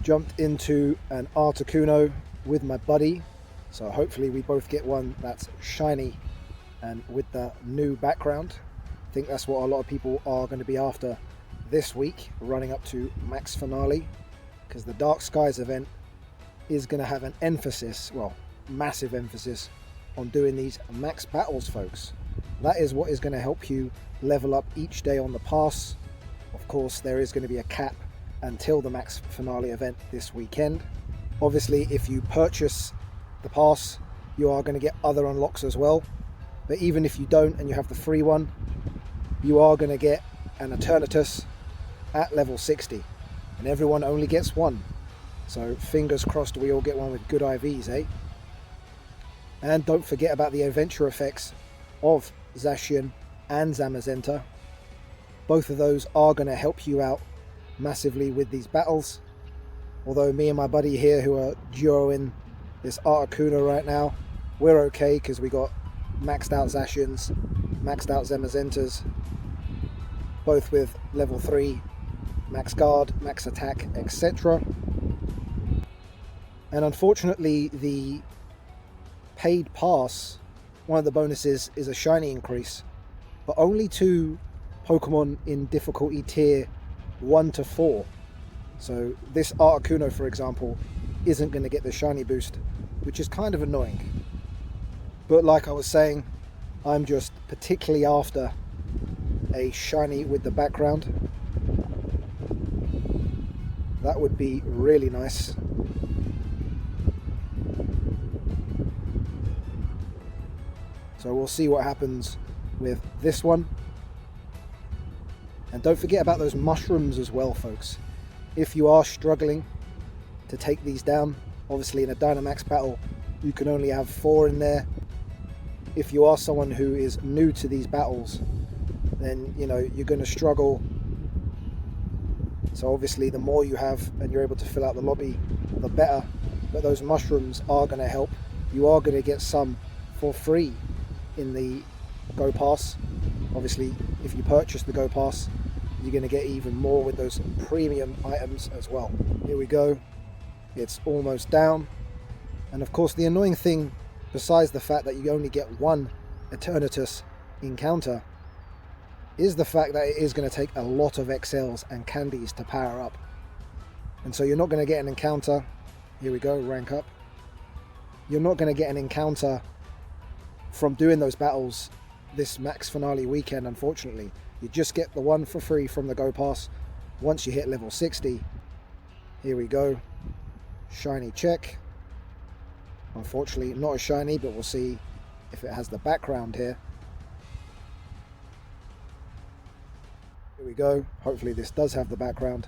jumped into an Articuno with my buddy, so hopefully we both get one that's shiny and with the new background. I think that's what a lot of people are going to be after this week, running up to Max Finale, because the Dark Skies event is going to have an emphasis, well, massive emphasis, on doing these max battles, folks. That is what is going to help you level up each day on the pass. Of course, there is going to be a cap until the Max Finale event this weekend. Obviously, if you purchase the pass, you are going to get other unlocks as well. But even if you don't and you have the free one, you are going to get an Eternatus at level 60. And everyone only gets one. So fingers crossed we all get one with good IVs, eh? And don't forget about the adventure effects of Zacian and Zamazenta. Both of those are going to help you out massively with these battles. Although me and my buddy here, who are duoing this Articuno right now, we're okay because we got maxed out Zacians, maxed out Zamazentas, both with level 3 max guard, max attack, etc. And unfortunately, the paid pass, one of the bonuses is a shiny increase, but only to Pokemon in difficulty tier 1 to 4. So this Articuno, for example, isn't going to get the shiny boost, which is kind of annoying. But like I was saying, I'm just particularly after a shiny with the background. That would be really nice. So we'll see what happens with this one. And don't forget about those mushrooms as well, folks. If you are struggling to take these down, obviously in a Dynamax battle, you can only have 4 in there. If you are someone who is new to these battles, then you know you're going to struggle. So obviously the more you have and you're able to fill out the lobby, the better. But those mushrooms are going to help. You are going to get some for free in the Go Pass. Obviously, if you purchase the Go Pass, you're going to get even more with those premium items as well. Here we go. It's almost down. And of course, the annoying thing, besides the fact that you only get one Eternatus encounter, is the fact that it is going to take a lot of XLs and candies to power up. And so you're not going to get an encounter. Here we go, rank up. You're not going to get an encounter from doing those battles this Max Finale weekend, unfortunately. You just get the one for free from the Go Pass once you hit level 60. Here we go. Shiny check. Unfortunately, not as shiny, but we'll see if it has the background here. Here we go. Hopefully this does have the background.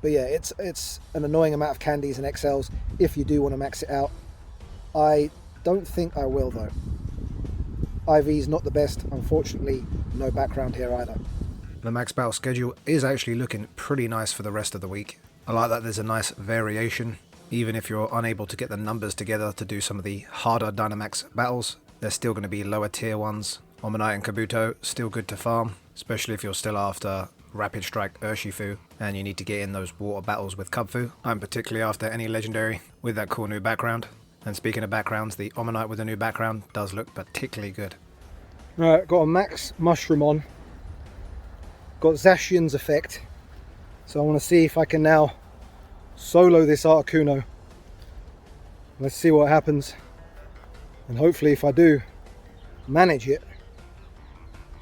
But yeah, it's an annoying amount of candies and XLs if you do want to max it out. I don't think I will though. IV's not the best, unfortunately, no background here either. The max battle schedule is actually looking pretty nice for the rest of the week. I like that there's a nice variation. Even if you're unable to get the numbers together to do some of the harder Dynamax battles, there's still going to be lower tier ones. Omanyte and Kabuto, still good to farm, especially if you're still after Rapid Strike Urshifu and you need to get in those water battles with Kubfu. I'm particularly after any legendary with that cool new background. And speaking of backgrounds, the Omanyte with the new background does look particularly good. Alright, got a max mushroom on. Got Zacian's effect. So I want to see if I can now solo this Articuno. Let's see what happens. And hopefully if I do manage it,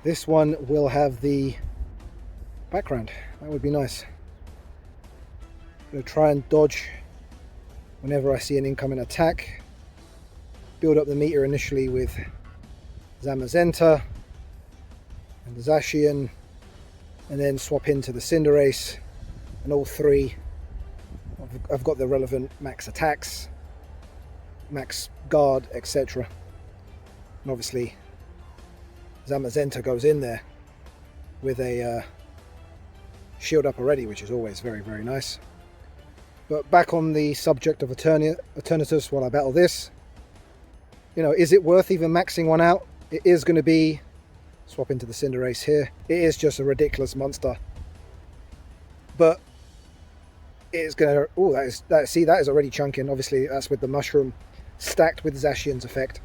this one will have the background. That would be nice. I'm going to try and dodge whenever I see an incoming attack. Build up the meter initially with Zamazenta and the Zacian, and then swap into the Cinderace, and all three I've got the relevant max attacks, max guard, etc. And obviously Zamazenta goes in there with a shield up already, which is always very, very nice. But back on the subject of Eternatus while I battle this, you know, is it worth even maxing one out? It is going to be, swap into the Cinderace here, it is just a ridiculous monster. But it's gonna. Oh, that. See, that is already chunking. Obviously, that's with the mushroom stacked with Zacian's effect.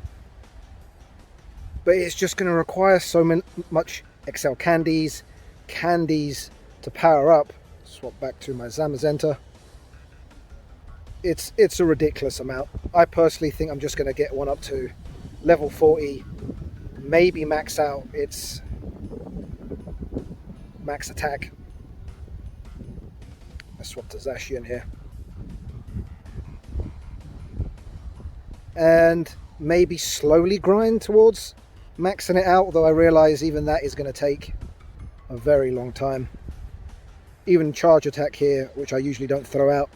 But it's just going to require so much Excel candies to power up. Swap back to my Zamazenta. It's a ridiculous amount. I personally think I'm just going to get one up to level 40, maybe max out its max attack. Let's swap to Zacian here. And maybe slowly grind towards maxing it out, although I realise even that is going to take a very long time. Even charge attack here, which I usually don't throw out,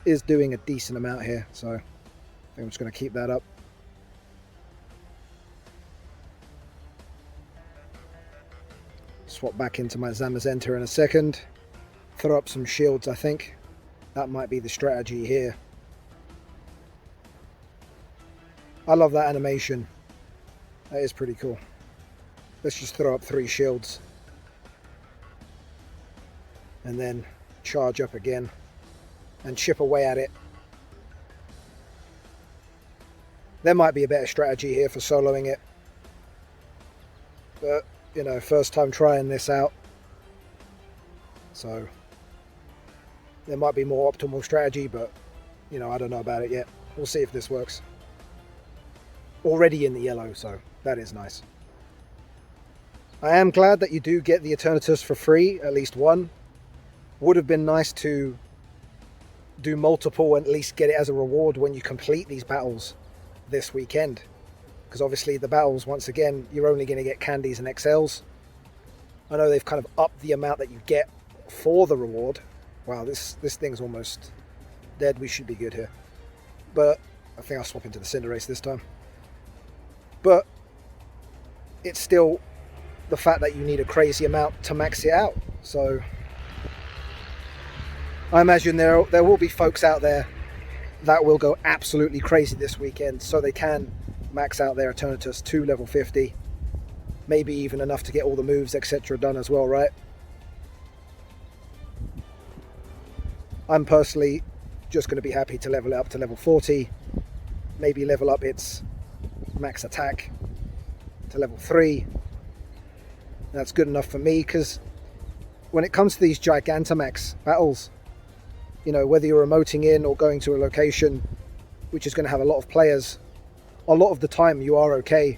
is doing a decent amount here, so I think I'm just going to keep that up. Swap back into my Zamazenta in a second. Throw up some shields, I think. That might be the strategy here. I love that animation. That is pretty cool. Let's just throw up 3 shields. And then charge up again. And chip away at it. There might be a better strategy here for soloing it. But, you know, first time trying this out. So, there might be more optimal strategy, but, you know, I don't know about it yet. We'll see if this works. Already in the yellow, so that is nice. I am glad that you do get the Eternatus for free, at least one. Would have been nice to do multiple and at least get it as a reward when you complete these battles this weekend. Because obviously the battles, once again, you're only going to get candies and XLs. I know they've kind of upped the amount that you get for the reward. Wow, this thing's almost dead. We should be good here. But I think I'll swap into the Cinderace this time. But it's still the fact that you need a crazy amount to max it out. So I imagine there will be folks out there that will go absolutely crazy this weekend so they can max out their Eternatus to level 50. Maybe even enough to get all the moves, etc. done as well, right? I'm personally just going to be happy to level it up to level 40. Maybe level up its max attack to level 3. That's good enough for me, because when it comes to these Gigantamax battles, you know, whether you're emoting in or going to a location which is going to have a lot of players, a lot of the time you are okay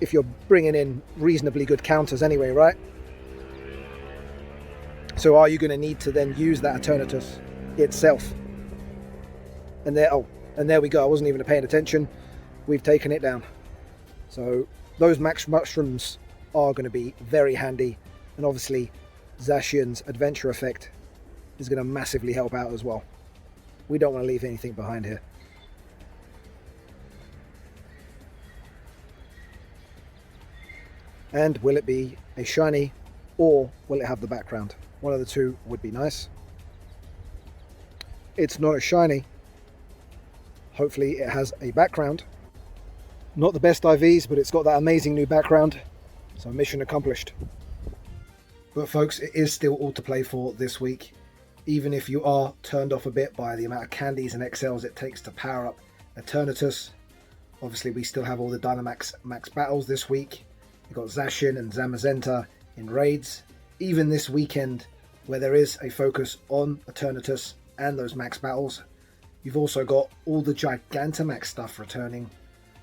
if you're bringing in reasonably good counters anyway, right? So are you going to need to then use that Eternatus itself? And there we go. I wasn't even paying attention. We've taken it down. So those max mushrooms are going to be very handy, and obviously Zacian's adventure effect is going to massively help out as well. We don't want to leave anything behind here. And will it be a shiny, or will it have the background? One of the two would be nice. It's not a shiny. Hopefully it has a background. Not the best IVs, but it's got that amazing new background. So mission accomplished. But folks, it is still all to play for this week. Even if you are turned off a bit by the amount of candies and XLs it takes to power up Eternatus. Obviously we still have all the Dynamax max battles this week. You've got Zacian and Zamazenta in raids. Even this weekend, where there is a focus on Eternatus and those max battles, you've also got all the Gigantamax stuff returning.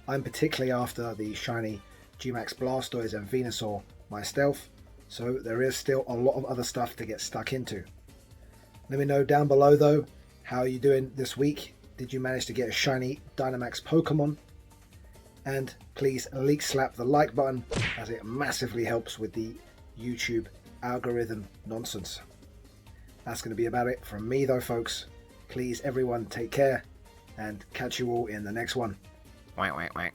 I'm particularly after the shiny Gmax Blastoise and Venusaur myself, so there is still a lot of other stuff to get stuck into. Let me know down below though, how are you doing this week? Did you manage to get a shiny Dynamax Pokemon? And please leak slap the like button, as it massively helps with the YouTube algorithm nonsense. That's going to be about it from me though, folks. Please everyone take care, and catch you all in the next one. Wait.